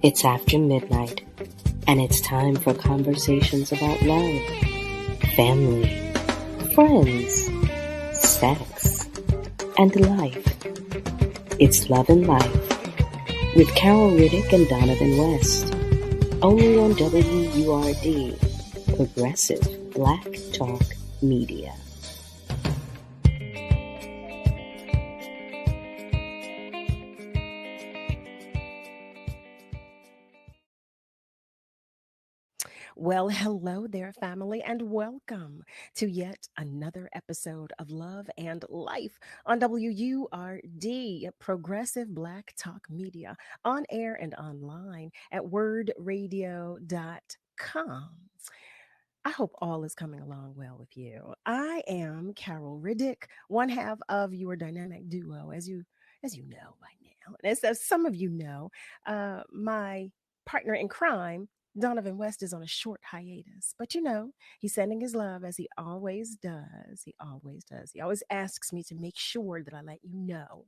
It's after midnight, and it's time for conversations about love, family, friends, sex, and life. It's Love and Life with Carol Riddick and Donovan West, only on WURD, Progressive Black Talk Media. Well, hello there, family, and welcome to yet another episode of Love and Life on WURD, Progressive Black Talk Media, on air and online at wordradio.com. I hope all is coming along well with you. I am Carol Riddick, one half of your dynamic duo, as you know by now. As some of you know, my partner in crime, Donovan West, is on a short hiatus. But he's sending his love as he always does. He always does. He always asks me to make sure that I let you know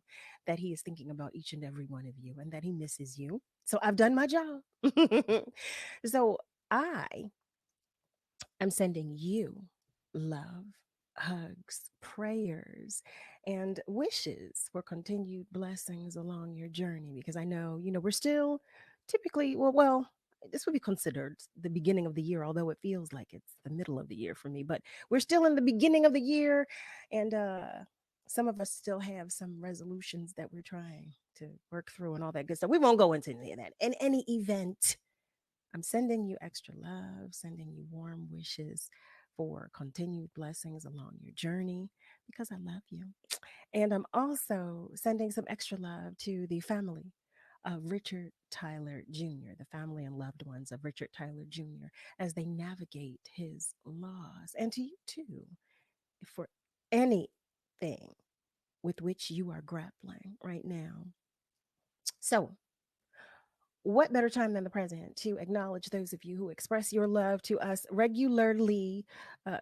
that he is thinking about each and every one of you and that he misses you. So I've done my job. So I I'm sending you love, hugs, prayers, and wishes for continued blessings along your journey because I know, we're still typically, this would be considered the beginning of the year, although it feels like it's the middle of the year for me, but we're still in the beginning of the year. And some of us still have some resolutions that we're trying to work through and all that good stuff. We won't go into any of that. In any event, I'm sending you extra love, sending you warm wishes for continued blessings along your journey because I love you. And I'm also sending some extra love to the family of Richard Tyler Jr., the family and loved ones of Richard Tyler Jr., as they navigate his loss. And to you too, for anything with which you are grappling right now. So, what better time than the present to acknowledge those of you who express your love to us regularly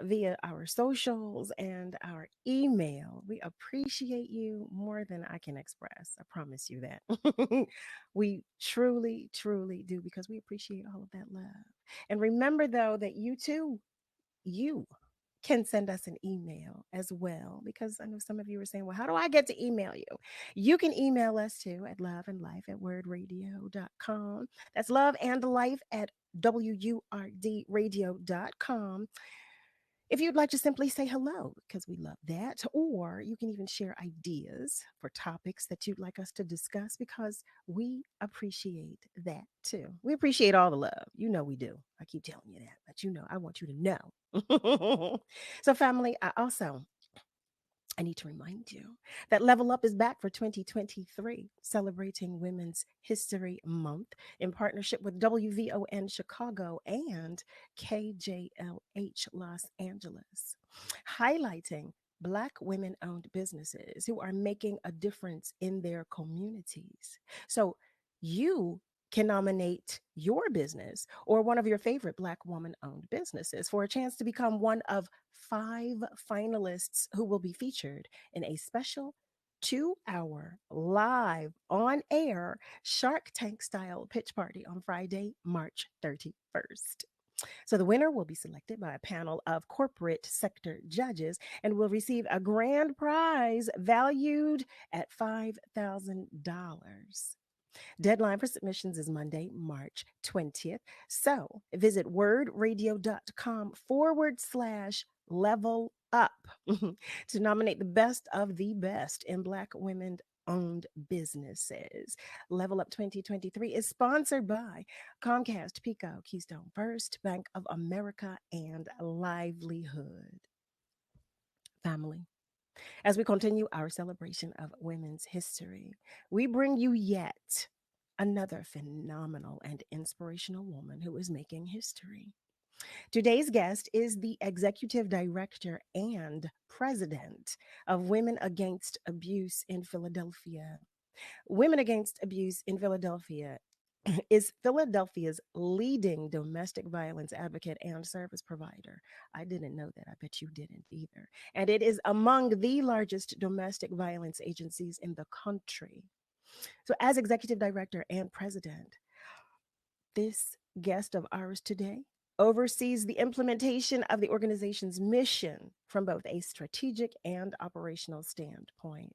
via our socials and our email? We appreciate you more than I can express. I promise you that. We truly, truly do because we appreciate all of that love. And remember, though, that you too, you can send us an email as well because I know some of you are saying, well, how do I get to email you? You can email us too at loveandlife@wordradio.com. That's love and life at WURDradio.com. If you'd like to simply say hello, because we love that, or you can even share ideas for topics that you'd like us to discuss because we appreciate that too. We appreciate all the love. You know we do. I keep telling you that, but I want you to know. So, family, I need to remind you that Level Up is back for 2023, celebrating Women's History Month in partnership with WVON Chicago and KJLH Los Angeles, highlighting Black women owned businesses who are making a difference in their communities. So you can nominate your business or one of your favorite Black woman owned businesses for a chance to become one of 5 finalists who will be featured in a special 2-hour live on air Shark Tank style pitch party on Friday, March 31st. So the winner will be selected by a panel of corporate sector judges and will receive a grand prize valued at $5,000. Deadline for submissions is Monday, March 20th. So visit wordradio.com/level up to nominate the best of the best in Black women owned businesses. Level Up 2023 is sponsored by Comcast, Pico, Keystone First, Bank of America, and Livelihood. Family, as we continue our celebration of women's history, we bring you yet another phenomenal and inspirational woman who is making history. Today's guest is the executive director and president of Women Against Abuse in Philadelphia. Women Against Abuse in Philadelphia is Philadelphia's leading domestic violence advocate and service provider. I didn't know that. I bet you didn't either. And it is among the largest domestic violence agencies in the country. So, as executive director and president, This guest of ours today oversees the implementation of the organization's mission from both a strategic and operational standpoint.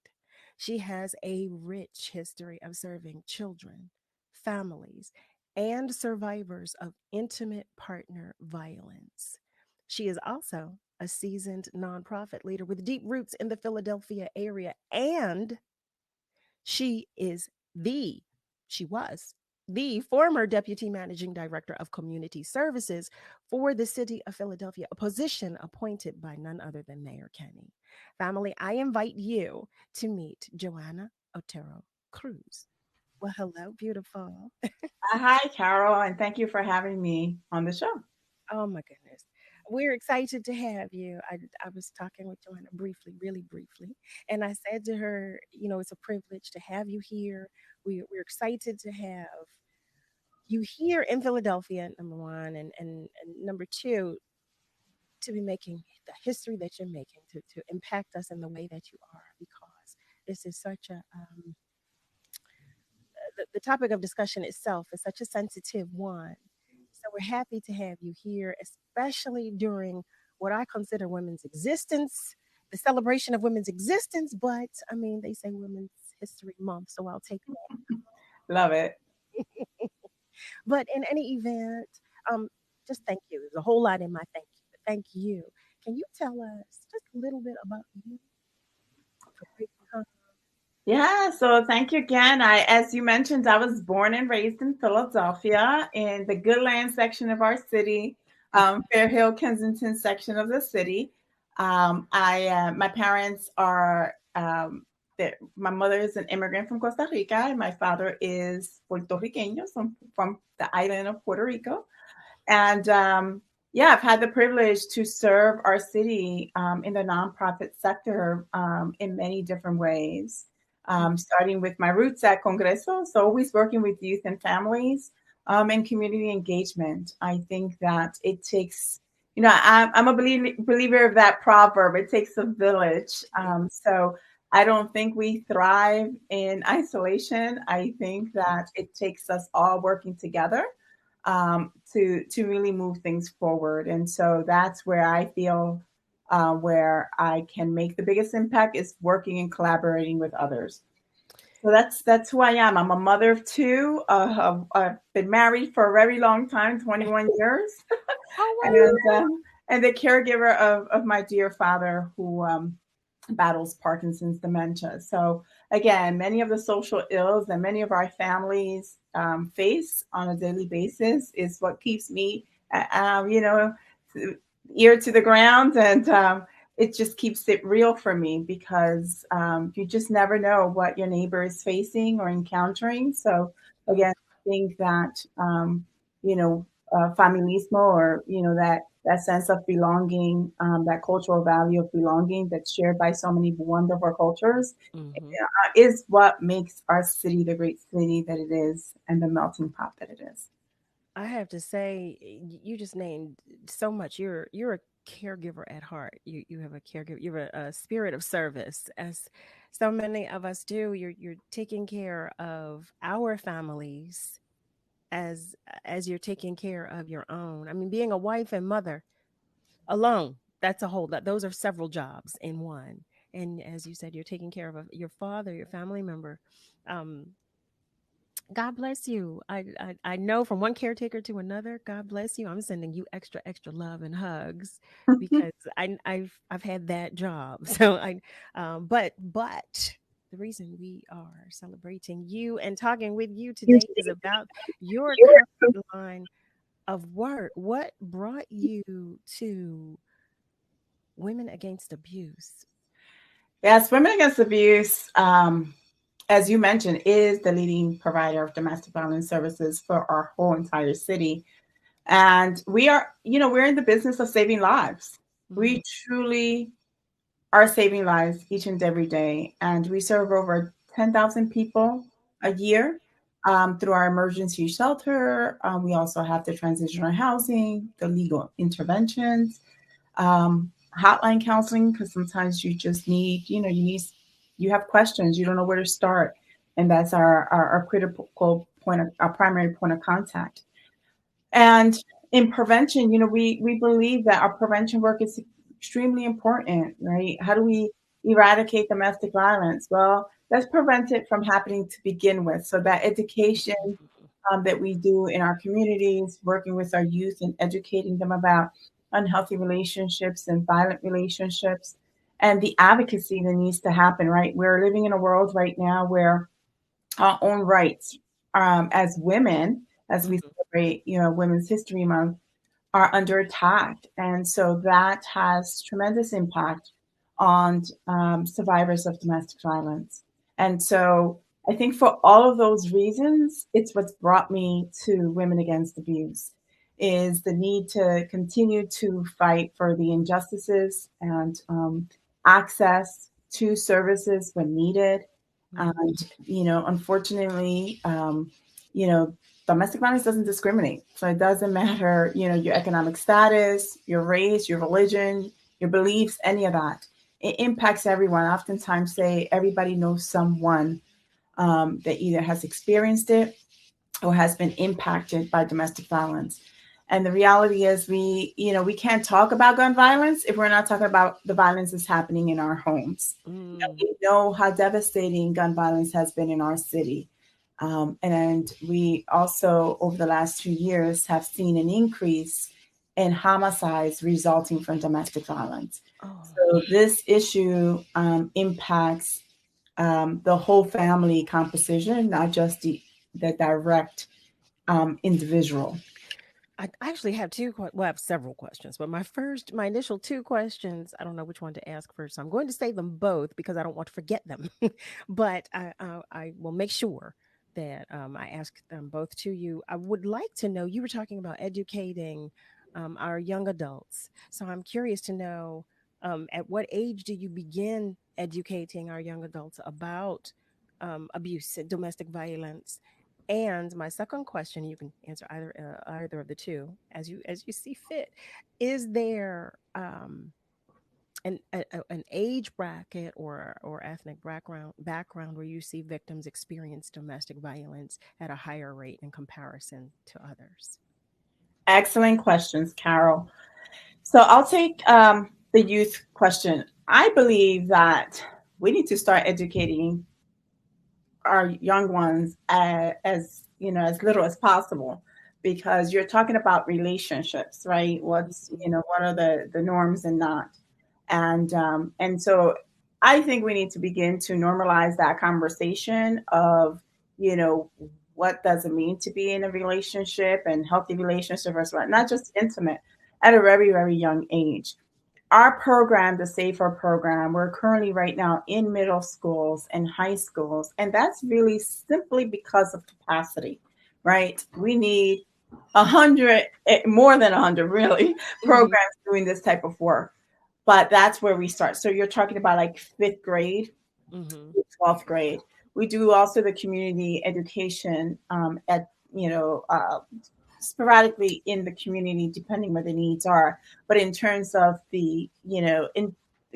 She has a rich history of serving children, families, and survivors of intimate partner violence. She is also a seasoned nonprofit leader with deep roots in the Philadelphia area, and she is the, she was the former deputy managing director of community services for the city of Philadelphia, a position appointed by none other than Mayor Kenny. Family, I invite you to meet Joanna Otero-Cruz. Well, hello, beautiful. Hi, Carol, and thank you for having me on the show. Oh my goodness. We're excited to have you. I was talking with Joanna briefly, really briefly, and I said to her, you know, it's a privilege to have you here. We're excited to have you here in Philadelphia, number one, and number two, to be making the history that you're making, to impact us in the way that you are, because this is such a, the topic of discussion itself is such a sensitive one. So we're happy to have you here, especially during what I consider women's existence, the celebration of women's existence. But I mean, they say Women's History Month, so I'll take Love it. that. But in any event, um, just thank you. There's a whole lot in my thank you. But thank you. Can you tell us just a little bit about you? For people, Yeah, so thank you again. As you mentioned, I was born and raised in Philadelphia in the Goodland section of our city, Fair Hill, Kensington section of the city. My parents are, my mother is an immigrant from Costa Rica, and my father is Puerto Riqueño, from the island of Puerto Rico. And yeah, I've had the privilege to serve our city in the nonprofit sector in many different ways, starting with my roots at Congreso, so always working with youth and families and community engagement. I think that it takes, I'm a believer of that proverb, it takes a village. So I don't think we thrive in isolation. I think that it takes us all working together to really move things forward. And so that's where I feel where I can make the biggest impact is working and collaborating with others. So that's who I am. I'm a mother of two. I've been married for a very long time, 21 years, oh and the caregiver of my dear father who battles Parkinson's dementia. So again, many of the social ills that many of our families face on a daily basis is what keeps me, ear to the ground, and it just keeps it real for me because you just never know what your neighbor is facing or encountering. So again, I think that familismo, or that sense of belonging, that cultural value of belonging that's shared by so many wonderful cultures, wow. is what makes our city the great city that it is and the melting pot that it is. I have to say, you just named so much. You're a caregiver at heart. You have a caregiver. You're a spirit of service, as so many of us do. You're taking care of our families as as you're taking care of your own. I mean, being a wife and mother alone, that's a whole lot. Those are several jobs in one. And as you said, you're taking care of your father, your family member. Um, God bless you. I know from one caretaker to another. God bless you. I'm sending you extra love and hugs because I've had that job. So but the reason we are celebrating you and talking with you today is about your current line of work. What brought you to Women Against Abuse? Yes, Women Against Abuse, as you mentioned, is the leading provider of domestic violence services for our whole entire city. And we're in the business of saving lives. Mhm. We truly are saving lives each and every day. And we serve over 10,000 people a year through our emergency shelter. We also have the transitional housing, the legal interventions, hotline counseling, because sometimes you just need, you have questions, you don't know where to start. And that's our critical point, our primary point of contact. And in prevention, we believe that our prevention work is extremely important, right? How do we eradicate domestic violence? Well, let's prevent it from happening to begin with. So that education that we do in our communities, working with our youth and educating them about unhealthy relationships and violent relationships, and the advocacy that needs to happen, right? We're living in a world right now where our own rights as women, as we celebrate, Women's History Month, are under attack. And so that has tremendous impact on survivors of domestic violence. And so I think for all of those reasons, it's what's brought me to Women Against Abuse, is the need to continue to fight for the injustices and access to services when needed. And, unfortunately, domestic violence doesn't discriminate. So it doesn't matter, your economic status, your race, your religion, your beliefs, any of that. It impacts everyone. I oftentimes say everybody knows someone that either has experienced it or has been impacted by domestic violence. And the reality is we can't talk about gun violence if we're not talking about the violence that's happening in our homes. We know how devastating gun violence has been in our city. And we also, over the last 2 years, have seen an increase in homicides resulting from domestic violence. So this issue impacts the whole family composition, not just the direct individual. I actually have I have several questions, but my initial two questions, I don't know which one to ask first. So I'm going to say them both because I don't want to forget them. But I will make sure that I ask them both to you. I would like to know, you were talking about educating our young adults. So I'm curious to know, at what age do you begin educating our young adults about abuse, domestic violence? And my second question, you can answer either of the two as you see fit. Is there an age bracket or ethnic background where you see victims experience domestic violence at a higher rate in comparison to others? Excellent questions, Carol. So I'll take the youth question. I believe that we need to start educating our young ones as as little as possible, because you're talking about relationships, right? What are the norms and not, and so I think we need to begin to normalize that conversation of you know what does it mean to be in a relationship and healthy relationship versus not just intimate, at a very, very young age. Our program, the Safer program, we're currently right now in middle schools and high schools, and that's really simply because of capacity, right? We need 100, more than 100, really, programs doing this type of work. But that's where we start. So you're talking about like fifth grade, 12th grade. We do also the community education at, sporadically in the community, depending where the needs are. But in terms of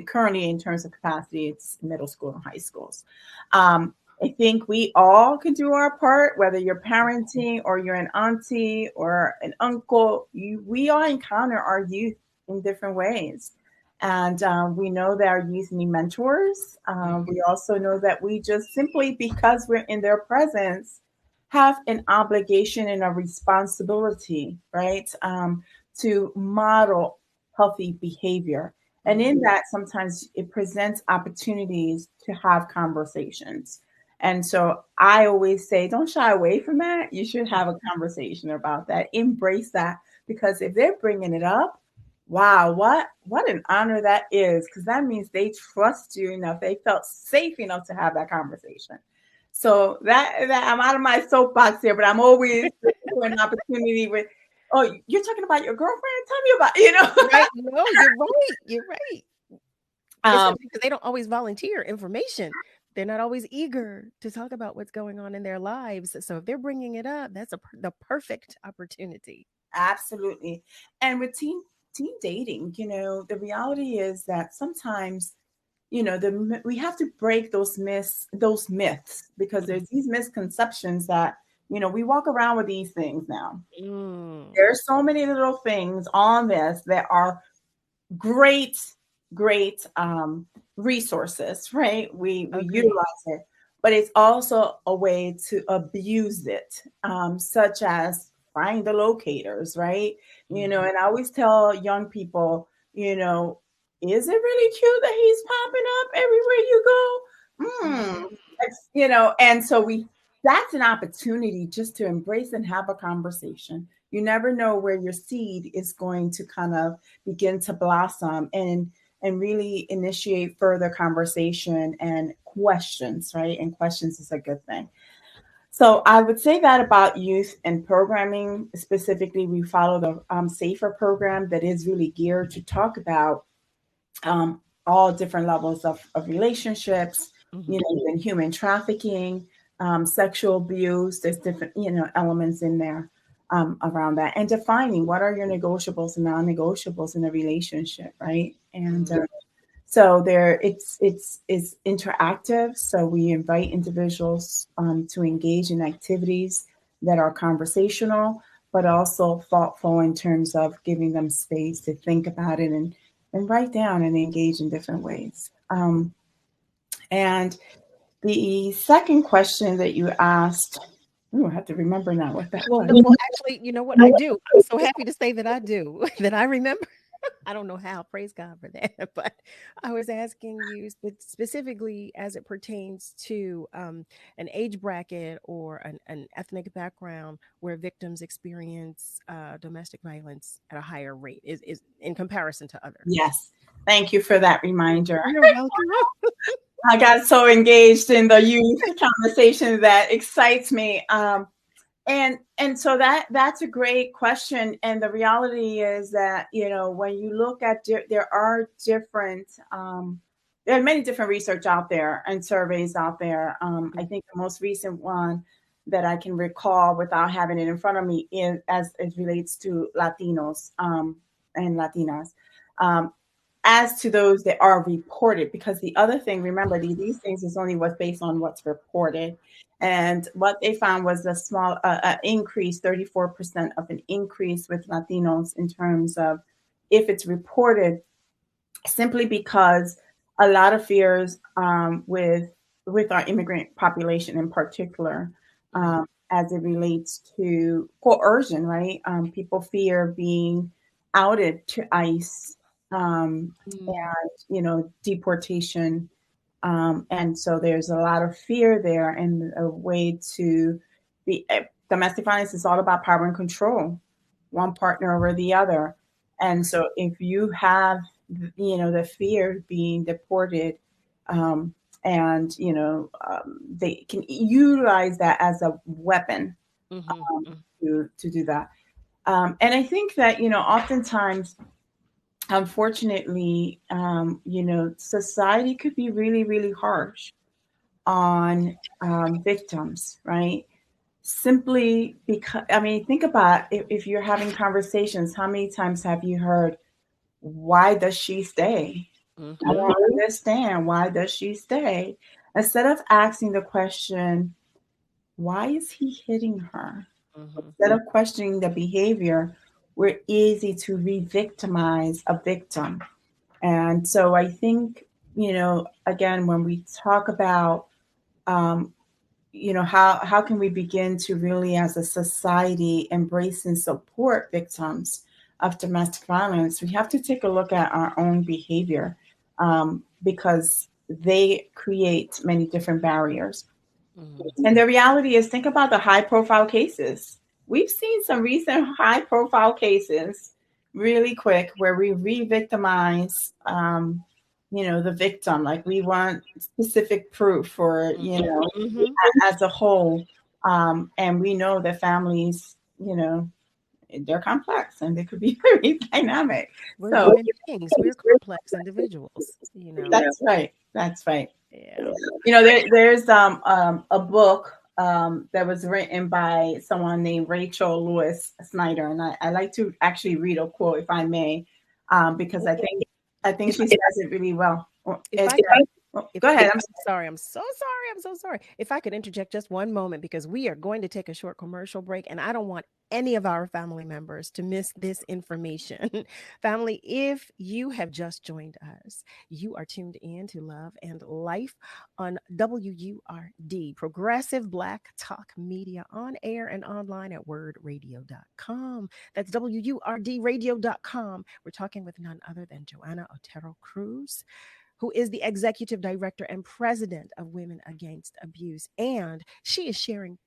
currently in terms of capacity, it's middle school and high schools. I think we all can do our part, whether you're parenting or you're an auntie or an uncle. We all encounter our youth in different ways. And we know that our youth need mentors. We also know that we just simply because we're in their presence have an obligation and a responsibility, right, to model healthy behavior. And in that, sometimes it presents opportunities to have conversations. And so I always say, don't shy away from that. You should have a conversation about that. Embrace that, because if they're bringing it up, wow, what an honor that is, because that means they trust you enough. They felt safe enough to have that conversation. So that I'm out of my soapbox here, but I'm always looking for an opportunity with, oh, you're talking about your girlfriend? Tell me about, Right? No, you're right. You're right. Especially because they don't always volunteer information. They're not always eager to talk about what's going on in their lives. So if they're bringing it up, that's the perfect opportunity. Absolutely. And with teen dating, the reality is that sometimes, we have to break those myths, because there's these misconceptions that We walk around with these things now. Mm. There are so many little things on this that are great, great resources, right? We utilize it, but it's also a way to abuse it, such as find the locators, right? And I always tell young people, is it really true that he's popping up everywhere you go? And so that's an opportunity just to embrace and have a conversation. You never know where your seed is going to kind of begin to blossom and really initiate further conversation and questions, right? And questions is a good thing. So I would say that about youth and programming. Specifically, we follow the SAFER program that is really geared to talk about all different levels of relationships, and human trafficking, sexual abuse. There's different, elements in there around that, and defining what are your negotiables and non-negotiables in a relationship, right? And so it's interactive. So we invite individuals to engage in activities that are conversational, but also thoughtful in terms of giving them space to think about it and write down and engage in different ways. And the second question that you asked, I have to remember now what that was. Well, actually, you know what I do? I'm so happy to say that I do, that I remember. I don't know how, praise God for that. But I was asking you specifically as it pertains to an age bracket or an ethnic background where victims experience domestic violence at a higher rate is in comparison to others. Yes. Thank you for that reminder. You're welcome. I got so engaged in the youth conversation that excites me. And so that's a great question. And the reality is that, when you look at, there are different, there are many different research out there and surveys out there. I think the most recent one that I can recall without having it in front of me is as it relates to Latinos and Latinas. As to those that are reported, because the other thing, remember, these things is only what's based on what's reported. And what they found was a small increase, 34% of an increase with Latinos in terms of if it's reported, simply because a lot of fears with our immigrant population in particular, as it relates to coercion, right? People fear being outed to ICE. And deportation, and so there's a lot of fear there, and a way to be. Domestic violence is all about power and control, one partner over the other, and so if you have the fear of being deported, and they can utilize that as a weapon to do that, and I think that oftentimes, unfortunately, society could be really, really harsh on victims, right? Simply because, think about if you're having conversations, how many times have you heard, why does she stay? I don't understand. Why does she stay? Instead of asking the question, why is he hitting her? Instead of questioning the behavior, we're easy to re-victimize a victim. And so I think, again, when we talk about, how can we begin to really, as a society, embrace and support victims of domestic violence, we have to take a look at our own behavior, because they create many different barriers. And the reality is, think about the high-profile cases. We've seen some recent high-profile cases really quick where we re-victimize, the victim. Like, we want specific proof for, as a whole. And we know that families, they're complex and they could be very dynamic. We're human beings. We're complex individuals. That's right. That's right. Yeah. There's a book that was written by someone named Rachel Lewis Snyder, and I like to actually read a quote, if I may, because I think she says it really well. Go ahead. I'm sorry. I'm so sorry. I'm so sorry. If I could interject just one moment, because we are going to take a short commercial break, and I don't want any of our family members to miss this information. Family, if you have just joined us, you are tuned in to Love and Life on WURD, Progressive Black Talk Media, on air and online at wordradio.com. That's WURDradio.com. We're talking with none other than Joanna Otero-Cruz, who is the executive director and president of Women Against Abuse. And she is sharing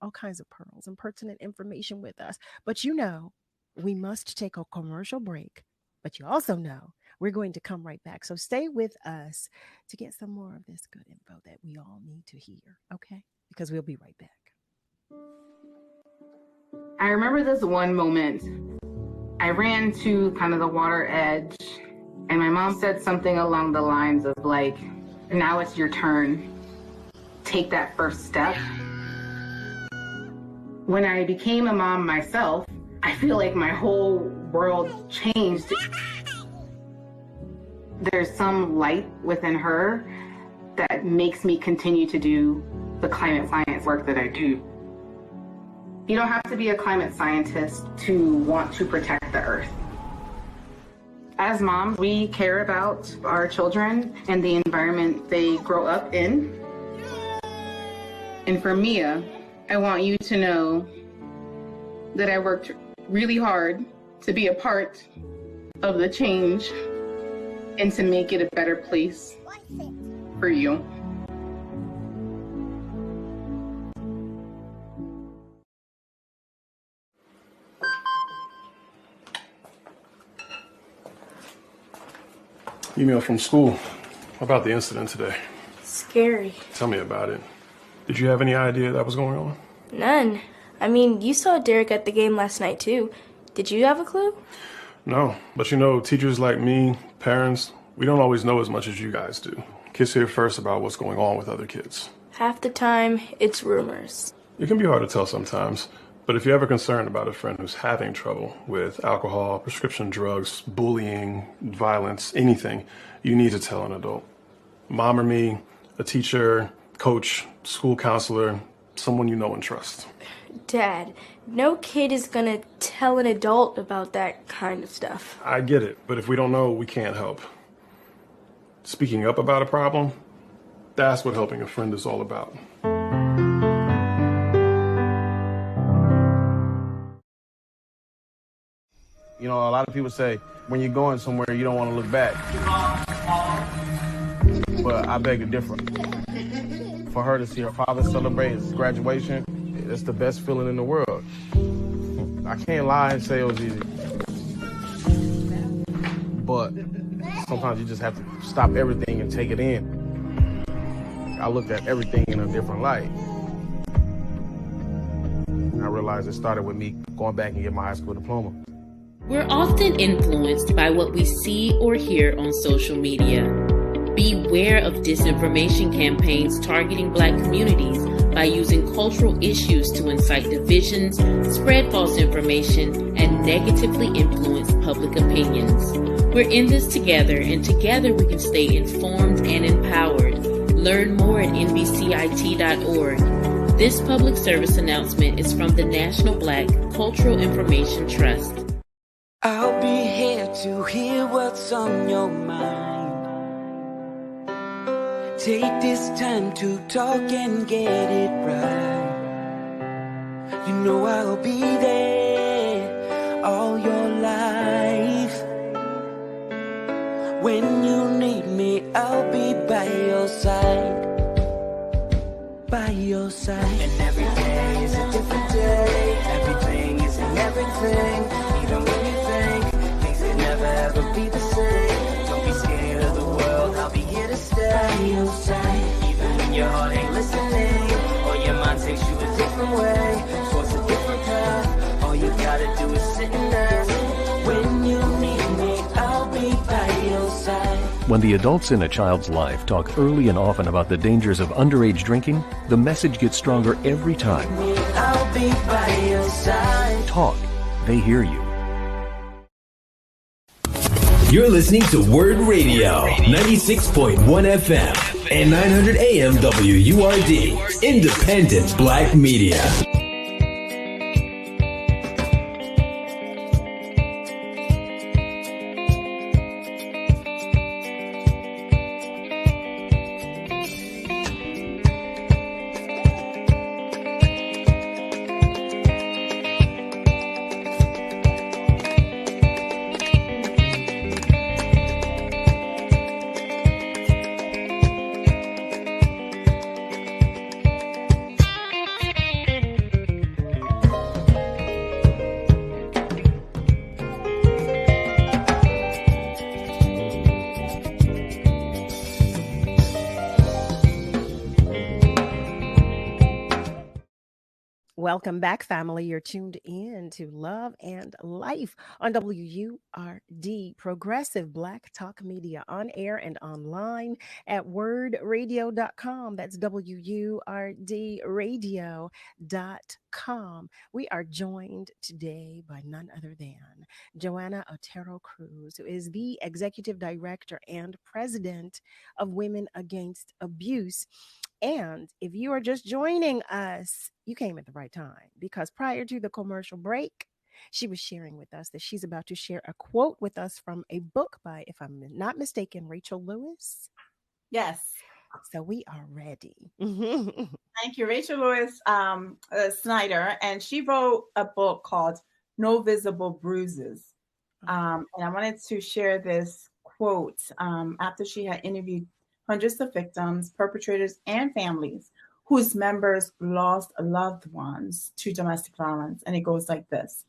all kinds of pearls and pertinent information with us. But you know, we must take a commercial break. But you also know we're going to come right back. So stay with us to get some more of this good info that we all need to hear, okay? Because we'll be right back. I remember this one moment. I ran to kind of the water edge, and my mom said something along the lines of like, now it's your turn. Take that first step. When I became a mom myself, I feel like my whole world changed. There's some light within her that makes me continue to do the climate science work that I do. You don't have to be a climate scientist to want to protect the earth. As moms, we care about our children and the environment they grow up in. And for Mia, I want you to know that I worked really hard to be a part of the change and to make it a better place for you. Email from school about the incident today. Scary. Tell me about it. Did you have any idea that was going on? None. I mean, you saw Derek at the game last night, too. Did you have a clue? No, but you know, teachers like me, parents, we don't always know as much as you guys do. Kids hear first about what's going on with other kids. Half the time, it's rumors. It can be hard to tell sometimes, but if you're ever concerned about a friend who's having trouble with alcohol, prescription drugs, bullying, violence, anything, you need to tell an adult. Mom or me, a teacher, coach, school counselor, someone you know and trust. Dad, no kid is gonna tell an adult about that kind of stuff. I get it, but if we don't know, we can't help. Speaking up about a problem, that's what helping a friend is all about. You know, a lot of people say when you're going somewhere, you don't want to look back. But I beg to differ. For her to see her father celebrate his graduation, it's the best feeling in the world. I can't lie and say it was easy. But sometimes you just have to stop everything and take it in. I looked at everything in a different light. I realized it started with me going back and getting my high school diploma. We're often influenced by what we see or hear on social media. Beware of disinformation campaigns targeting Black communities by using cultural issues to incite divisions, spread false information, and negatively influence public opinions. We're in this together, and together we can stay informed and empowered. Learn more at nbcit.org. This public service announcement is from the National Black Cultural Information Trust. I'll be here to hear what's on your mind. Take this time to talk and get it right. You know I'll be there all your life. When you need me, I'll be by your side. By your side. And every day is a different day. Everything is in everything. Even when you think things can never ever be the same. Don't be scared of the world, I'll be here to stay. By your side. Even when your heart ain't listening, or your mind takes you a different way, towards a different path. All you gotta do is sit and ask. When you need me, I'll be by your side. When the adults in a child's life talk early and often about the dangers of underage drinking, the message gets stronger every time. I'll be by your side. Talk. They hear you. You're listening to WURD Radio, 96.1 FM and 900 AM WURD, independent Black media. Welcome back, family. You're tuned in to Love and Life on WURD, Progressive Black Talk Media, on air and online at wordradio.com. That's WURDradio.com. We are joined today by none other than Joanna Otero-Cruz, who is the Executive Director and President of Women Against Abuse. And if you are just joining us, you came at the right time, because prior to the commercial break, she was sharing with us that she's about to share a quote with us from a book by, if I'm not mistaken, Rachel Lewis. Yes. So we are ready. Thank you, Rachel Lewis Snyder. And she wrote a book called No Visible Bruises. And I wanted to share this quote after she had interviewed hundreds of victims, perpetrators, and families whose members lost loved ones to domestic violence. And it goes like this.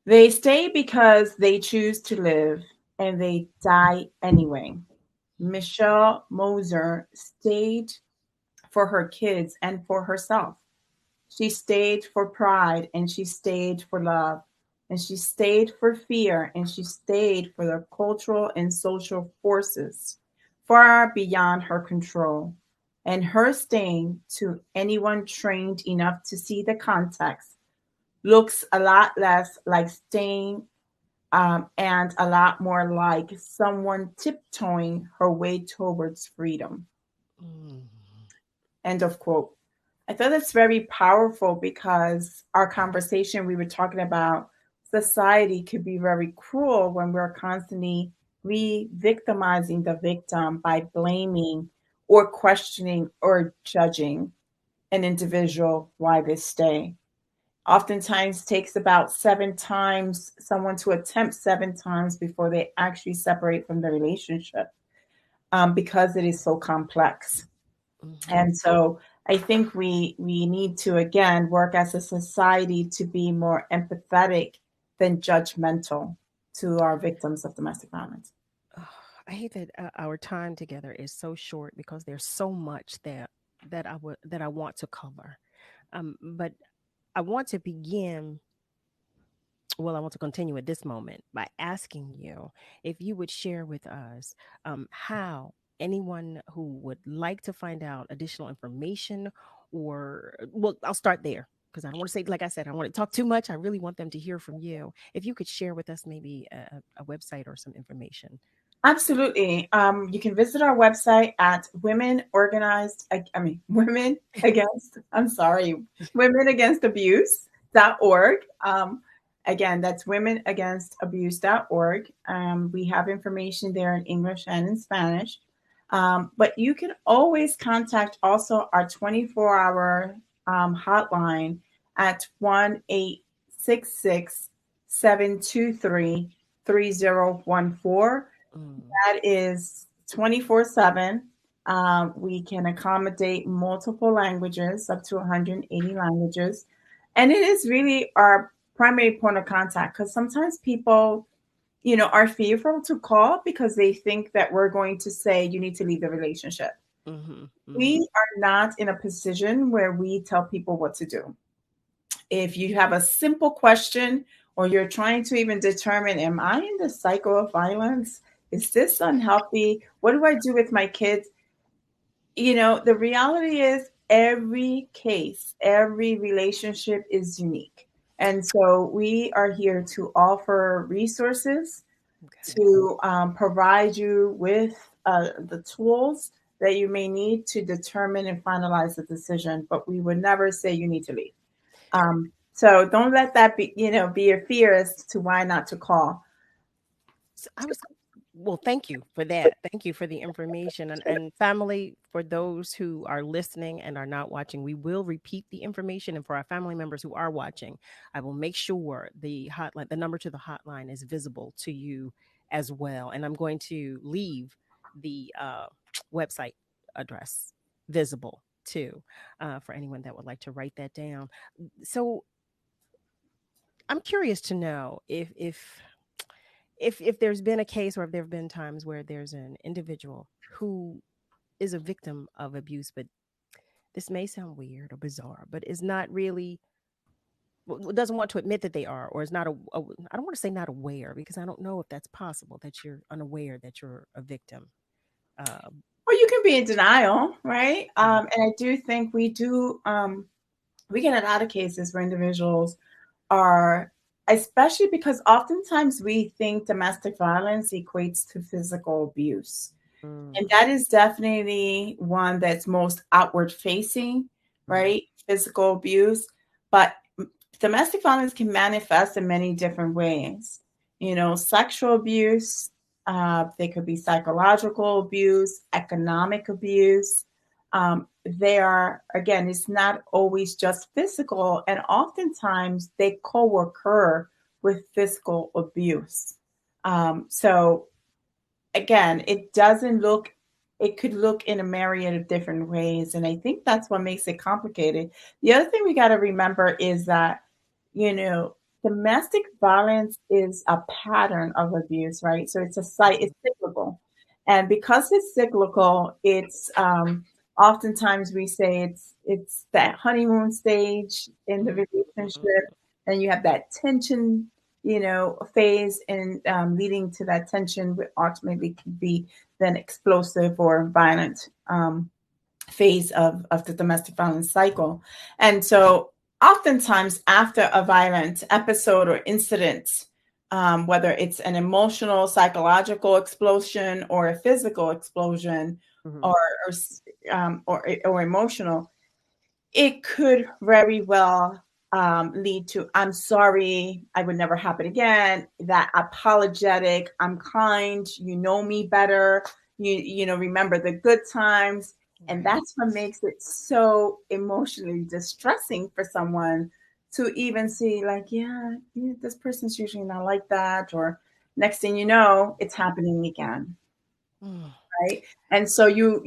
They stay because they choose to live, and they die anyway. Michelle Moser stayed for her kids and for herself. She stayed for pride, and she stayed for love, and she stayed for fear, and she stayed for the cultural and social forces far beyond her control. And her staying, to anyone trained enough to see the context, looks a lot less like staying and a lot more like someone tiptoeing her way towards freedom. End of quote. I thought that's very powerful, because our conversation, we were talking about society could be very cruel when we're constantly re-victimizing the victim by blaming or questioning or judging an individual why they stay. Oftentimes takes about 7 times someone to attempt 7 times before they actually separate from the relationship, because it is so complex. And so I think we need to, again, work as a society to be more empathetic than judgmental to our victims of domestic violence. I hate that our time together is so short, because there's so much that I want to cover. But I want to begin. Well, I want to continue at this moment by asking you if you would share with us how anyone who would like to find out additional information, or, well, I'll start there, because I don't want to say, like I said, I don't want to talk too much. I really want them to hear from you. If you could share with us maybe a website or some information. Absolutely. You can visit our website at Women Against Abuse.org. Again, that's womenagainst.abuse.org. We have information there in English and in Spanish. But you can always contact also our 24-hour hotline at 1-866-723-3014. That is 24/7. We can accommodate multiple languages, up to 180 languages. And it is really our primary point of contact, because sometimes people, are fearful to call because they think that we're going to say you need to leave the relationship. We are not in a position where we tell people what to do. If you have a simple question, or you're trying to even determine, am I in the cycle of violence? Is this unhealthy? What do I do with my kids? The reality is every case, every relationship is unique. And so we are here to offer resources to provide you with the tools that you may need to determine and finalize the decision, but we would never say you need to leave. So don't let that be, be your fear as to why not to call. Well, thank you for that. Thank you for the information. And family, for those who are listening and are not watching, we will repeat the information. And for our family members who are watching, I will make sure the hotline, the number to the hotline, is visible to you as well. And I'm going to leave the website address visible too, for anyone that would like to write that down. So I'm curious to know if there's been a case, or if there have been times where there's an individual who is a victim of abuse, but this may sound weird or bizarre, but is not really, doesn't want to admit that they are, or is not, I don't want to say not aware, because I don't know if that's possible, that you're unaware that you're a victim. Or you can be in denial, right? And I do think we get a lot of cases where individuals are, especially because oftentimes we think domestic violence equates to physical abuse. And that is definitely one that's most outward facing, right? Physical abuse. But domestic violence can manifest in many different ways. Sexual abuse, there could be psychological abuse, economic abuse. It's not always just physical, and oftentimes they co-occur with physical abuse. So again, it could look in a myriad of different ways. And I think that's what makes it complicated. The other thing we got to remember is that, domestic violence is a pattern of abuse, right? So it's cyclical. And because it's cyclical, it's, oftentimes we say it's that honeymoon stage in the relationship, and you have that tension, phase, and leading to that tension, which ultimately can be then explosive or violent phase of the domestic violence cycle. And so oftentimes after a violent episode or incident, whether it's an emotional, psychological explosion or a physical explosion, or emotional, it could very well lead to, I'm sorry, I would never happen again. That apologetic, I'm kind, you know me better, you remember the good times. And that's what makes it so emotionally distressing for someone to even see, like, yeah, this person's usually not like that. Or next thing you know, it's happening again. Right. And so you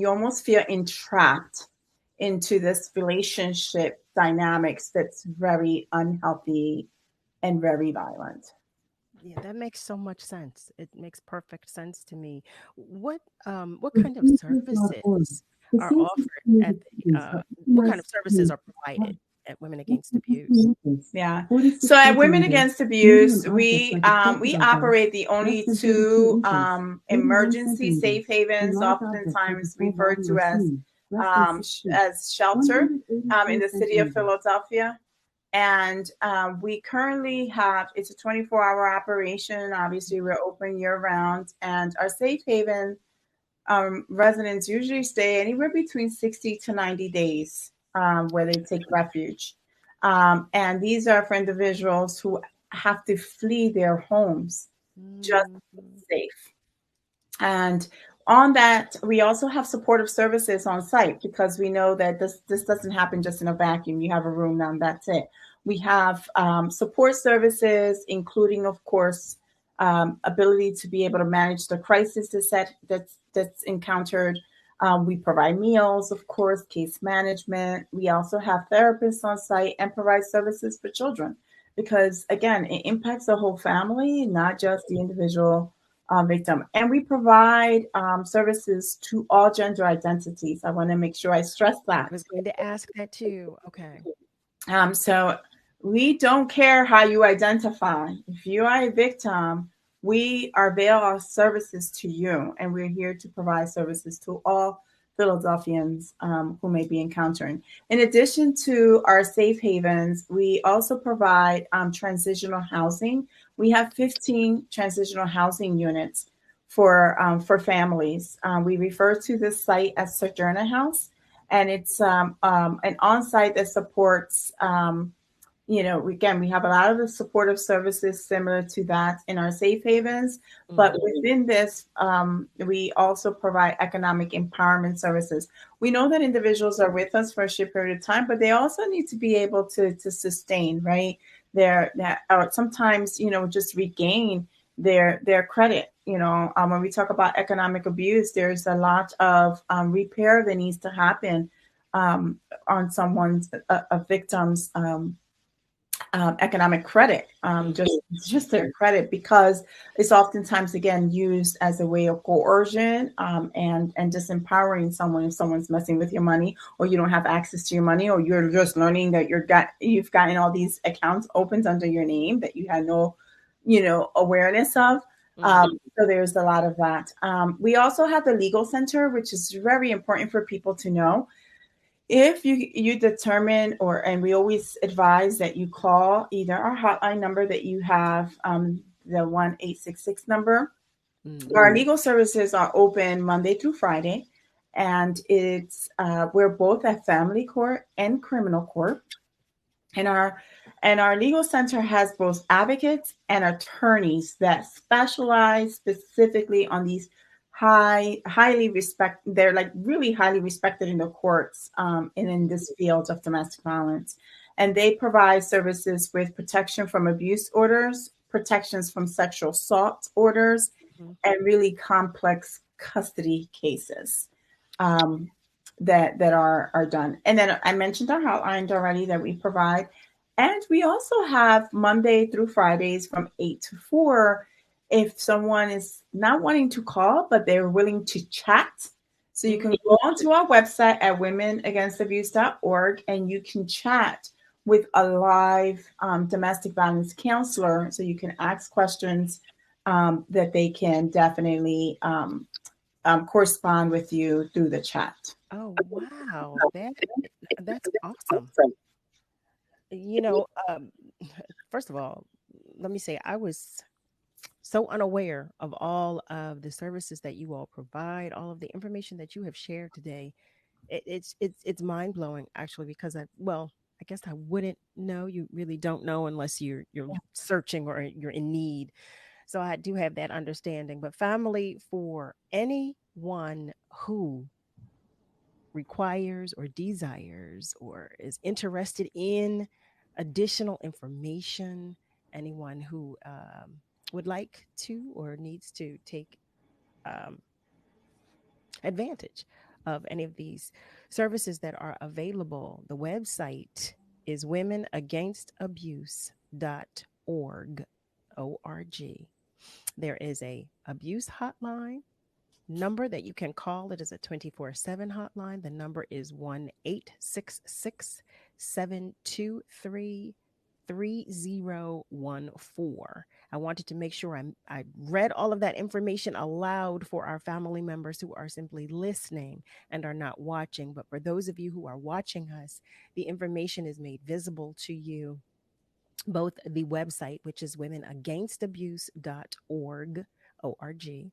almost feel entrapped into this relationship dynamics that's very unhealthy and very violent. Yeah, that makes so much sense. It makes perfect sense to me. What kind of services are offered at what kind of services are provided at Women Against Abuse? Yeah. So at Women Against Abuse, we operate the only two emergency safe havens, oftentimes referred to as shelter, in the city of Philadelphia. And we currently have, it's a 24-hour operation. Obviously, we're open year round. And our safe haven residents usually stay anywhere between 60 to 90 days where they take refuge. And these are for individuals who have to flee their homes just to be safe. And on that, we also have supportive services on site, because we know that this doesn't happen just in a vacuum. You have a room now, and that's it. We have support services, including, of course, ability to be able to manage the crisis that's encountered. We provide meals, of course, case management. We also have therapists on site and provide services for children, because, again, it impacts the whole family, not just the individual victim. And we provide services to all gender identities. I want to make sure I stress that. I was going to ask that too. Okay. So we don't care how you identify. If you are a victim, we avail our services to you, and we're here to provide services to all Philadelphians who may be encountering. In addition to our safe havens, we also provide transitional housing. We have 15 transitional housing units for families. We refer to this site as Sojourner House, and it's an on-site that supports again, we have a lot of the supportive services similar to that in our safe havens, but within this, we also provide economic empowerment services. We know that individuals are with us for a short period of time, but they also need to be able to sustain, right? Or sometimes, just regain their credit. When we talk about economic abuse, there's a lot of repair that needs to happen on a victim's economic credit, just their credit, because it's oftentimes again used as a way of coercion and disempowering someone if someone's messing with your money, or you don't have access to your money, or you're just learning that you've gotten all these accounts opened under your name that you had no awareness of. So there's a lot of that. We also have the legal center, which is very important for people to know. If you determine, and we always advise that you call either our hotline number that you have, the 1-866 number. Our legal services are open Monday through Friday, and we're both at family court and criminal court. And our legal center has both advocates and attorneys that specialize specifically on these highly respected. They're like really highly respected in the courts and in this field of domestic violence. And they provide services with protection from abuse orders, protections from sexual assault orders, and really complex custody cases that are done. And then I mentioned our hotline already that we provide. And we also have Monday through Fridays from 8 to 4 if someone is not wanting to call, but they're willing to chat. So you can go onto our website at womenagainstabuse.org and you can chat with a live domestic violence counselor. So you can ask questions that they can definitely correspond with you through the chat. Oh, wow. That's awesome. First of all, let me say I was so unaware of all of the services that you all provide, all of the information that you have shared today. It's mind blowing actually, because I guess I wouldn't know. You really don't know unless you're searching or you're in need. So I do have that understanding. But family, for anyone who requires or desires or is interested in additional information, anyone who would like to or needs to take advantage of any of these services that are available, the website is womenagainstabuse.org. O-R-G. There is a abuse hotline number that you can call. It is a 24/7 hotline. The number is 1-866-723-3014. I wanted to make sure I read all of that information aloud for our family members who are simply listening and are not watching. But for those of you who are watching us, the information is made visible to you. Both the website, which is womenagainstabuse.org, O-R-G,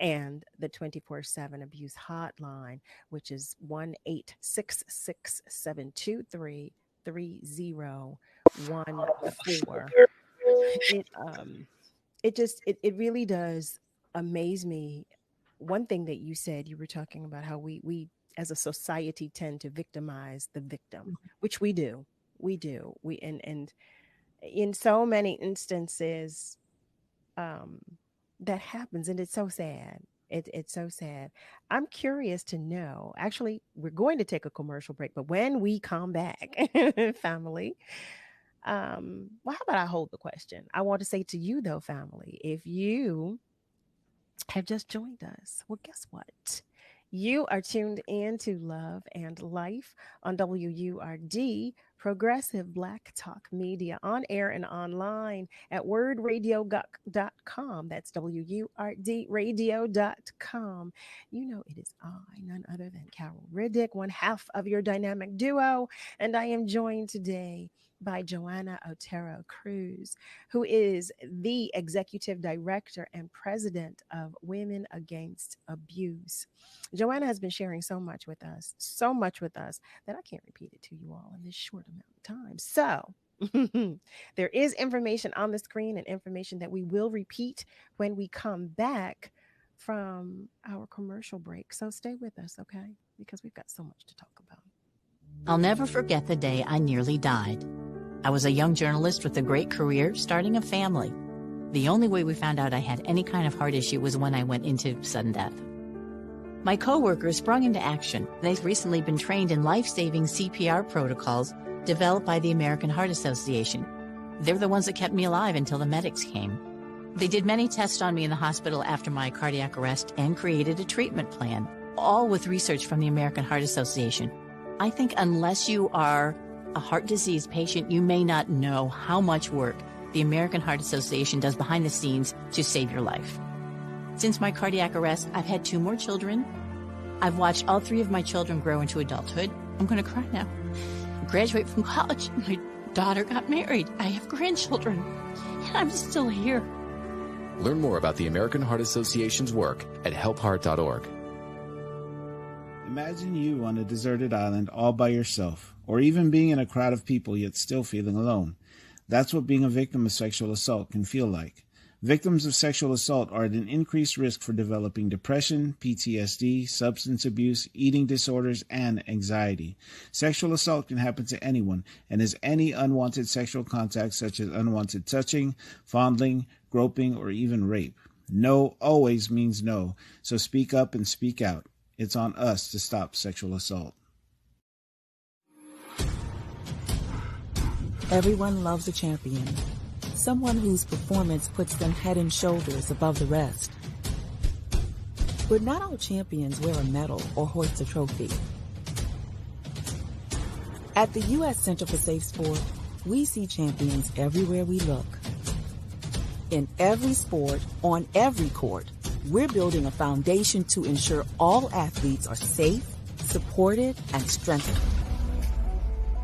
and the 24/7 abuse hotline, which is 1-866-723-3014. It really does amaze me. One thing that you said, you were talking about how we as a society tend to victimize the victim, which we do. And in so many instances that happens, and it's so sad. It's so sad. I'm curious to know, actually, we're going to take a commercial break, but when we come back, family, how about I hold the question? I want to say to you though, family, if you have just joined us, well, guess what? You are tuned in to Love and Life on WURD Progressive Black Talk Media, on air and online at wordradio.com. That's WURD radio.com. You know, it is I, none other than Carol Riddick, one half of your dynamic duo. And I am joined today by Joanna Otero-Cruz, who is the Executive Director and President of Women Against Abuse. Joanna has been sharing so much with us that I can't repeat it to you all in this short amount of time. So there is information on the screen and information that we will repeat when we come back from our commercial break. So stay with us, okay? Because we've got so much to talk about. I'll never forget the day I nearly died. I was a young journalist with a great career, starting a family. The only way we found out I had any kind of heart issue was when I went into sudden death. My coworkers sprung into action. They've recently been trained in life-saving CPR protocols developed by the American Heart Association. They're the ones that kept me alive until the medics came. They did many tests on me in the hospital after my cardiac arrest and created a treatment plan, all with research from the American Heart Association. I think unless you are a heart disease patient, you may not know how much work the American Heart Association does behind the scenes to save your life. Since my cardiac arrest, I've had 2 more children. I've watched all 3 of my children grow into adulthood. I'm going to cry now. I graduate from college. My daughter got married. I have grandchildren. And I'm still here. Learn more about the American Heart Association's work at helpheart.org. Imagine you on a deserted island all by yourself, or even being in a crowd of people yet still feeling alone. That's what being a victim of sexual assault can feel like. Victims of sexual assault are at an increased risk for developing depression, PTSD, substance abuse, eating disorders, and anxiety. Sexual assault can happen to anyone and is any unwanted sexual contact such as unwanted touching, fondling, groping, or even rape. No always means no, so speak up and speak out. It's on us to stop sexual assault. Everyone loves a champion. Someone whose performance puts them head and shoulders above the rest. But not all champions wear a medal or hoist a trophy. At the U.S. Center for Safe Sport, we see champions everywhere we look. In every sport, on every court, we're building a foundation to ensure all athletes are safe, supported, and strengthened.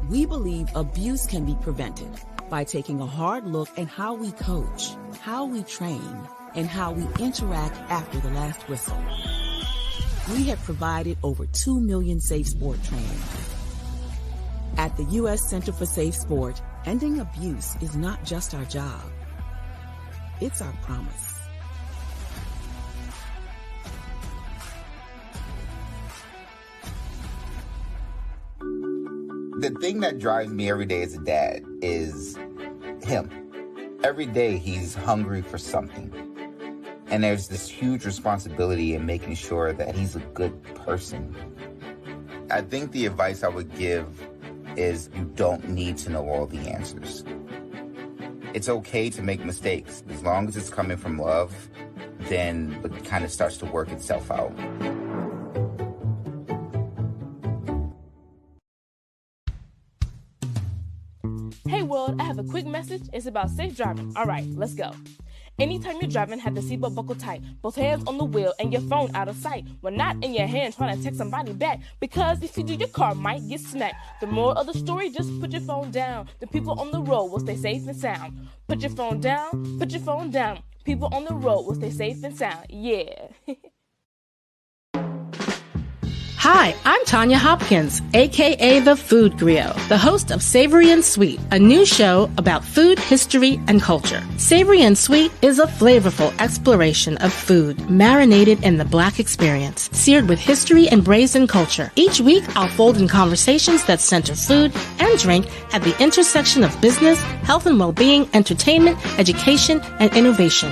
We believe abuse can be prevented by taking a hard look at how we coach, how we train, and how we interact after the last whistle. We have provided over 2 million safe sport training. At the U.S. Center for Safe Sport, ending abuse is not just our job. It's our promise. The thing that drives me every day as a dad is him. Every day he's hungry for something. And there's this huge responsibility in making sure that he's a good person. I think the advice I would give is you don't need to know all the answers. It's okay to make mistakes. As long as it's coming from love, then it kind of starts to work itself out. Hey world, I have a quick message. It's about safe driving. All right, let's go. Anytime you're driving, have the seatbelt buckle tight. Both hands on the wheel and your phone out of sight. When not in your hand trying to text somebody back. Because if you do, your car might get smacked. The moral of the story, just put your phone down. The people on the road will stay safe and sound. Put your phone down, put your phone down. People on the road will stay safe and sound. Yeah. Hi, I'm Tanya Hopkins, aka The Food Griot, the host of Savory and Sweet, a new show about food, history, and culture. Savory and Sweet is a flavorful exploration of food, marinated in the Black experience, seared with history and braised culture. Each week, I'll fold in conversations that center food and drink at the intersection of business, health and well-being, entertainment, education, and innovation,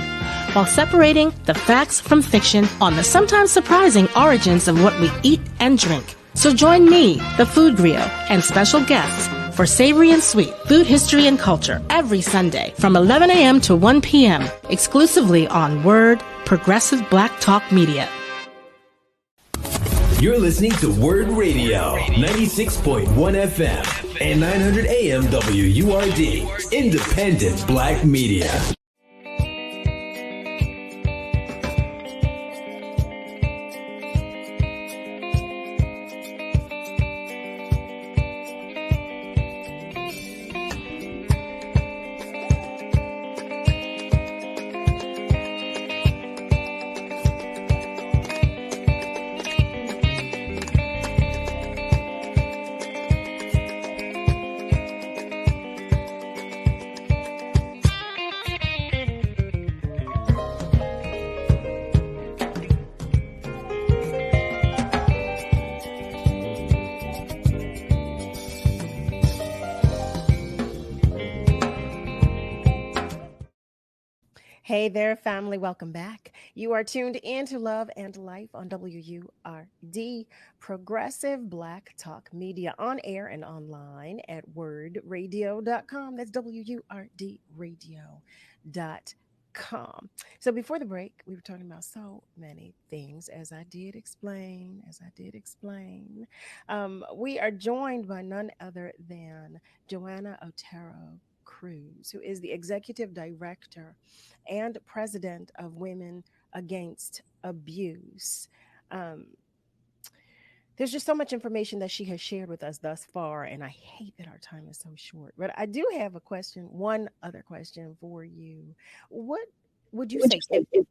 while separating the facts from fiction on the sometimes surprising origins of what we eat and drink. So join me, the Food Griot, and special guests for Savory and Sweet, Food, History, and Culture every Sunday from 11 a.m. to 1 p.m. exclusively on WURD, Progressive Black Talk Media. You're listening to WURD Radio, 96.1 FM. and 900 AM WURD, independent Black media. Hey there, family. Welcome back. You are tuned in to Love and Life on WURD, Progressive Black Talk Media, on air and online at wordradio.com. That's WURDradio.com. So before the break, we were talking about so many things, as I did explain. We are joined by none other than Joanna Otero-Cruz, who is the executive director and president of Women Against Abuse. There's just so much information that she has shared with us thus far, and I hate that our time is so short. But I do have one other question for you. What would you say,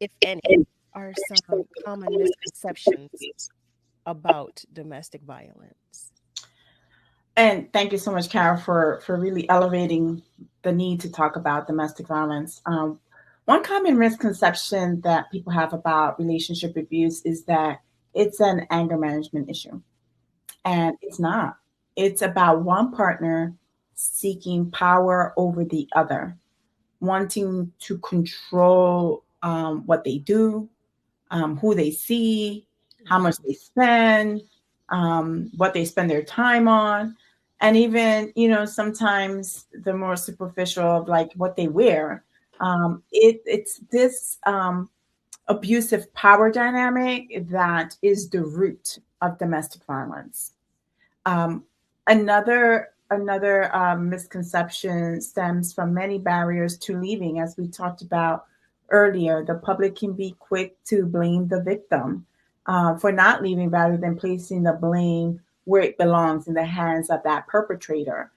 if any, are some common misconceptions about domestic violence? And thank you so much, Carol, for really elevating the need to talk about domestic violence. One common misconception that people have about relationship abuse is that it's an anger management issue. And it's not. It's about one partner seeking power over the other, wanting to control what they do, who they see, how much they spend, what they spend their time on, and even, sometimes the more superficial of like what they wear. It's this abusive power dynamic that is the root of domestic violence. Another misconception stems from many barriers to leaving, as we talked about earlier. The public can be quick to blame the victim for not leaving, rather than placing the blame where it belongs, in the hands of that perpetrator.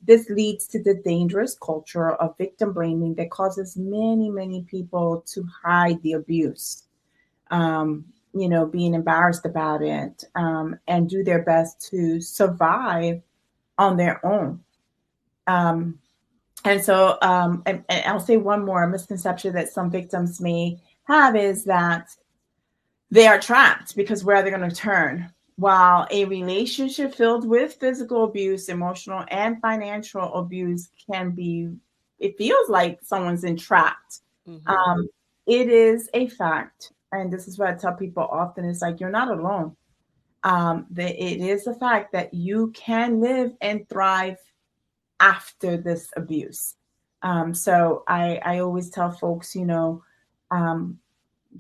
This leads to the dangerous culture of victim blaming that causes many people to hide the abuse, being embarrassed about it, and do their best to survive on their own. And I'll say one more misconception that some victims may have is that they are trapped, because where are they going to turn? While a relationship filled with physical abuse, emotional and financial abuse it feels like someone's entrapped. It is a fact. And this is what I tell people often. It's like, you're not alone. It is a fact that you can live and thrive after this abuse. So I always tell folks, you're not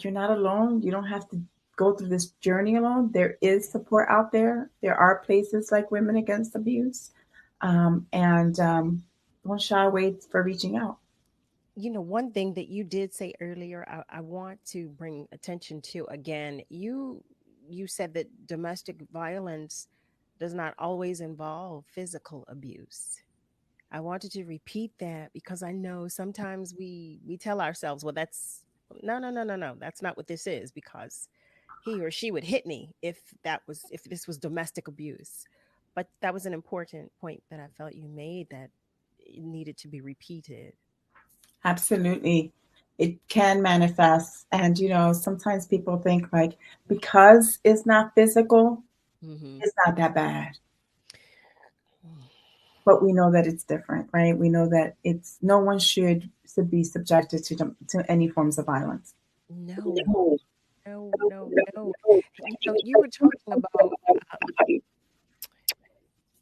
alone. You don't have to go through this journey alone. There is support out there. There are places like Women Against Abuse. Don't shy away for reaching out. One thing that you did say earlier, I want to bring attention to again. You said that domestic violence does not always involve physical abuse. I wanted to repeat that, because I know sometimes we tell ourselves, well, that's no, that's not what this is, because he or she would hit me if this was domestic abuse. But that was an important point that I felt you made, that it needed to be repeated. Absolutely. It can manifest. And, sometimes people think like, because it's not physical, it's not that bad. But we know that it's different, right? We know that no one should be subjected to any forms of violence. No. You were talking about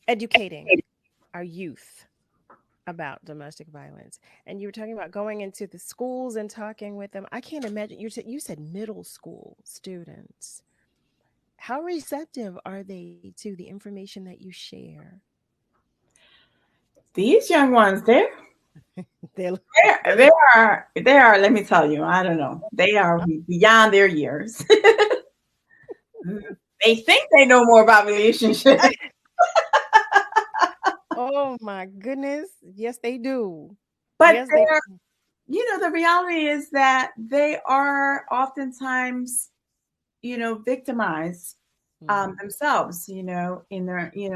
educating our youth about domestic violence, and you were talking about going into the schools and talking with them. I can't imagine, you said middle school students. How receptive are they to the information that you share? These young ones, they are, let me tell you, I don't know. They are beyond their years. They think they know more about relationships. Oh my goodness. Yes, they do. But Yes, they they're, do. the reality is that they are oftentimes, victimized themselves, in their,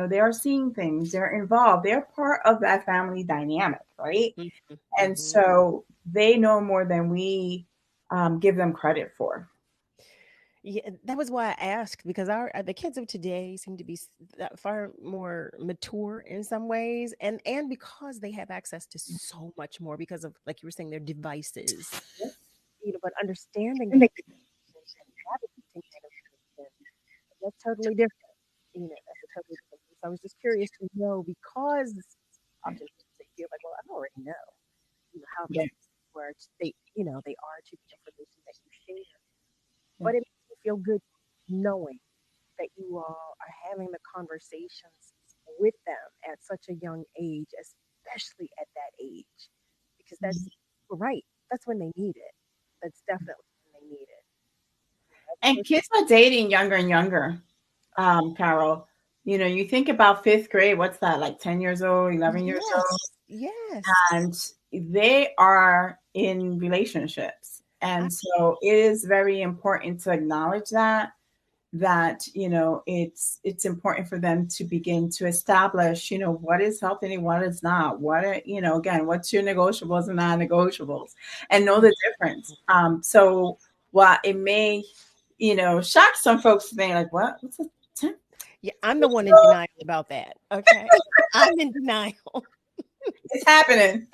they are seeing things, they're involved, they're part of that family dynamic, right? And so they know more than we give them credit for. Yeah, that was why I asked, because the kids of today seem to be far more mature in some ways, and because they have access to so much more because of, like you were saying, their devices. But understanding that and navigating that's totally different. That's a totally different thing. So I was just curious to know, because often they feel like, well, I already know, how Yeah. where they are to the information that you share. But it makes me feel good knowing that you all are having the conversations with them at such a young age, especially at that age, because that's right. That's when they need it. That's definitely when they need it. And kids are dating younger and younger, Carol. You think about fifth grade, what's that, like 10 years old, 11 years old? Yes. And they are in relationships. And so it is very important to acknowledge that it's important for them to begin to establish, what is healthy and what is not, what are, again, what's your negotiables and non-negotiables, and know the difference. So while it may, shock some folks to think like, what's a 10? Yeah, I'm the one in denial about that. Okay. I'm in denial. It's happening.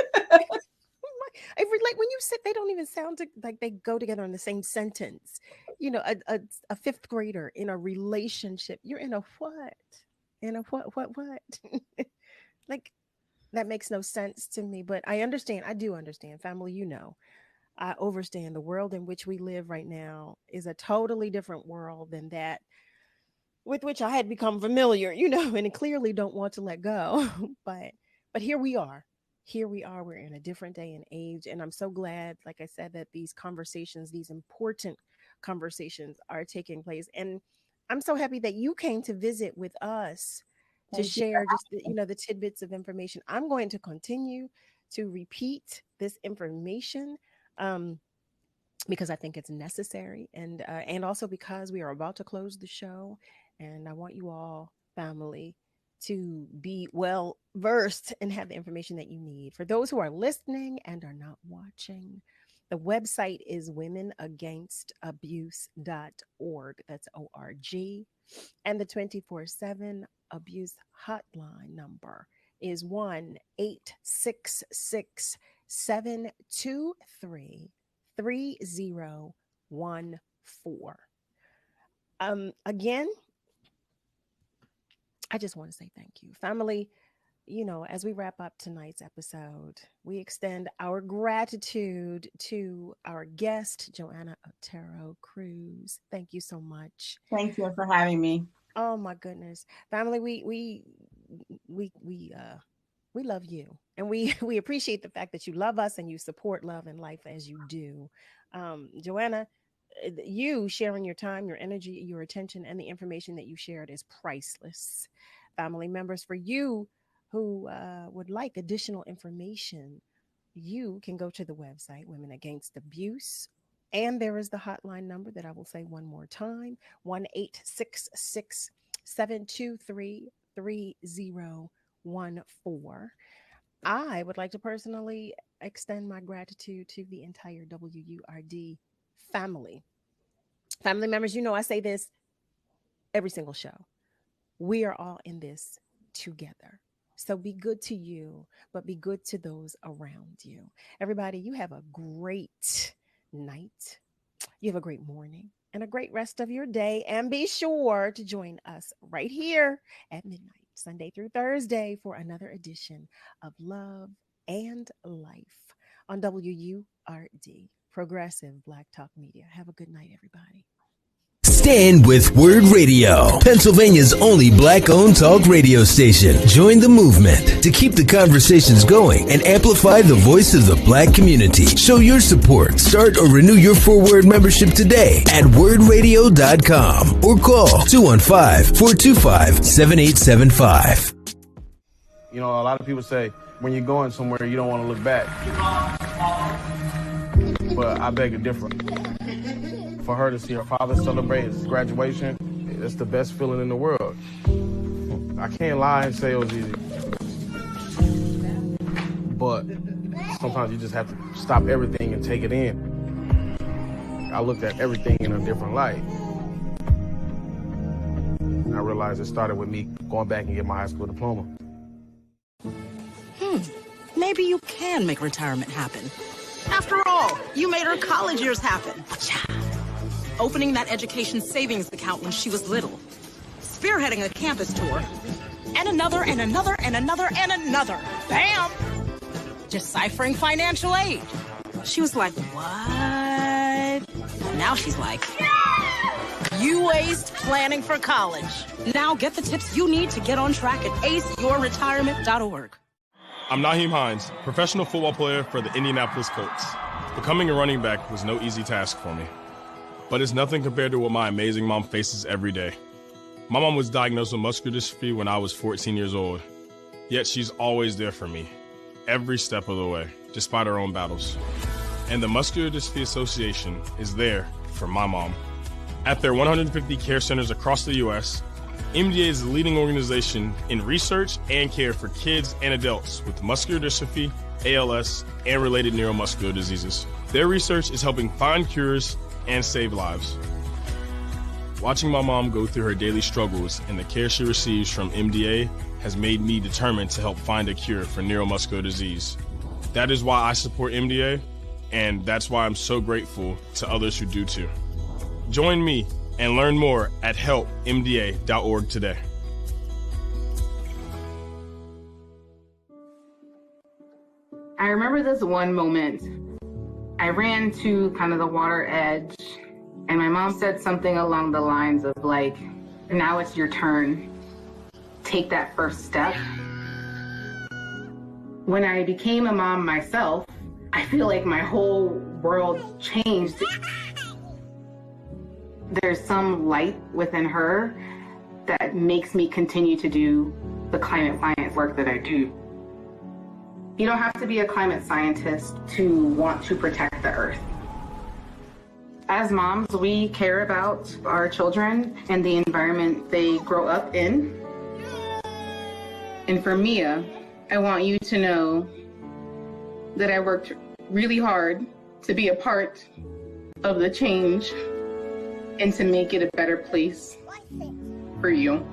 Like when you said they don't even sound like they go together in the same sentence. A fifth grader in a relationship. You're in a what? In a what? Like, that makes no sense to me. But I understand. I do understand. Family, I understand the world in which we live right now is a totally different world than that with which I had become familiar, and clearly don't want to let go. but here we are. Here we are. We're in a different day and age. And I'm so glad, like I said, that these conversations, these important conversations are taking place. And I'm so happy that you came to visit with us to share just the tidbits of information. I'm going to continue to repeat this information. Because I think it's necessary, and also because we are about to close the show, and I want you all, family, to be well versed and have the information that you need. For those who are listening and are not watching, the website is womenagainstabuse.org. That's ORG. And the 24/7 abuse hotline number is 1-866-723 3014. Again, I just want to say thank you, family. As we wrap up tonight's episode, we extend our gratitude to our guest, Joanna Otero-Cruz. Thank you so much. Thank you for having me. Oh my goodness, family, we love you, and we appreciate the fact that you love us and you support love and life as you do. Joanna, you sharing your time, your energy, your attention, and the information that you shared is priceless. Family members, for you who would like additional information, you can go to the website Women Against Abuse, and there is the hotline number that I will say one more time: 1-866-723-3014. I would like to personally extend my gratitude to the entire WURD family. Family members, I say this every single show. We are all in this together. So be good to you, but be good to those around you. Everybody, you have a great night. You have a great morning and a great rest of your day. And be sure to join us right here at midnight, Sunday through Thursday, for another edition of Love and Life on WURD, Progressive Black Talk Media. Have a good night, everybody. Stand with WURD Radio, Pennsylvania's only black-owned talk radio station. Join the movement to keep the conversations going and amplify the voice of the black community. Show your support. Start or renew your 4WURD membership today at WURDradio.com or call 215-425-7875. You know, a lot of people say when you're going somewhere, you don't want to look back. But I beg to differ. For her to see her father celebrate his graduation, it's the best feeling in the world. I can't lie and say it was easy. But sometimes you just have to stop everything and take it in. I looked at everything in a different light. And I realized it started with me going back and getting my high school diploma. Maybe you can make retirement happen. After all, you made her college years happen. Opening that education savings account when she was little. Spearheading a campus tour. And another, and another, and another, and another. Bam! Deciphering financial aid. She was like, what? Now she's like, you aced planning for college. Now get the tips you need to get on track at aceyourretirement.org. I'm Naheem Hines, professional football player for the Indianapolis Colts. Becoming a running back was no easy task for me, but it's nothing compared to what my amazing mom faces every day. My mom was diagnosed with muscular dystrophy when I was 14 years old, yet she's always there for me, every step of the way, despite her own battles. And the Muscular Dystrophy Association is there for my mom. At their 150 care centers across the U.S., MDA is the leading organization in research and care for kids and adults with muscular dystrophy, ALS, and related neuromuscular diseases. Their research is helping find cures and save lives. Watching my mom go through her daily struggles and the care she receives from MDA has made me determined to help find a cure for neuromuscular disease. That is why I support MDA, and that's why I'm so grateful to others who do too. Join me and learn more at helpmda.org today. I remember this one moment. I ran to kind of the water edge, and my mom said something along the lines of like, now it's your turn. Take that first step. When I became a mom myself, I feel like my whole world changed. There's some light within her that makes me continue to do the climate science work that I do. You don't have to be a climate scientist to want to protect the earth. As moms, we care about our children and the environment they grow up in. And for Mia, I want you to know that I worked really hard to be a part of the change and to make it a better place for you.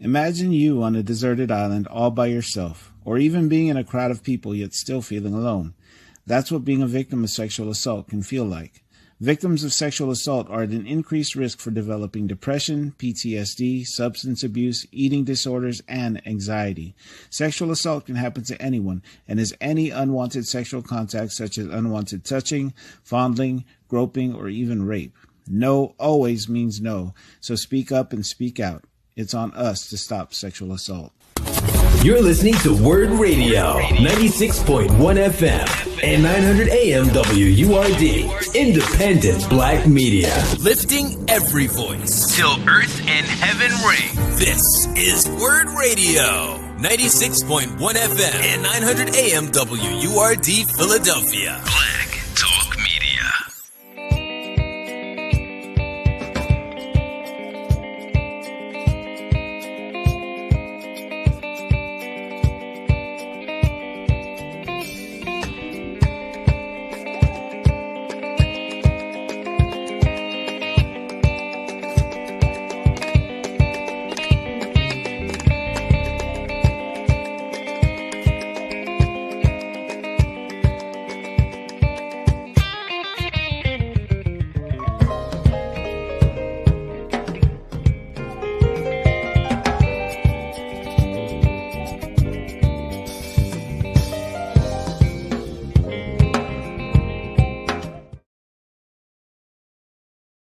Imagine you on a deserted island all by yourself, or even being in a crowd of people yet still feeling alone. That's what being a victim of sexual assault can feel like. Victims of sexual assault are at an increased risk for developing depression, PTSD, substance abuse, eating disorders, and anxiety. Sexual assault can happen to anyone and is any unwanted sexual contact such as unwanted touching, fondling, groping, or even rape. No always means no, so speak up and speak out. It's on us to stop sexual assault. You're listening to WURD Radio, 96.1 FM and 900 AM WURD, independent black media. Lifting every voice till earth and heaven ring. This is WURD Radio, 96.1 FM and 900 AM WURD, Philadelphia.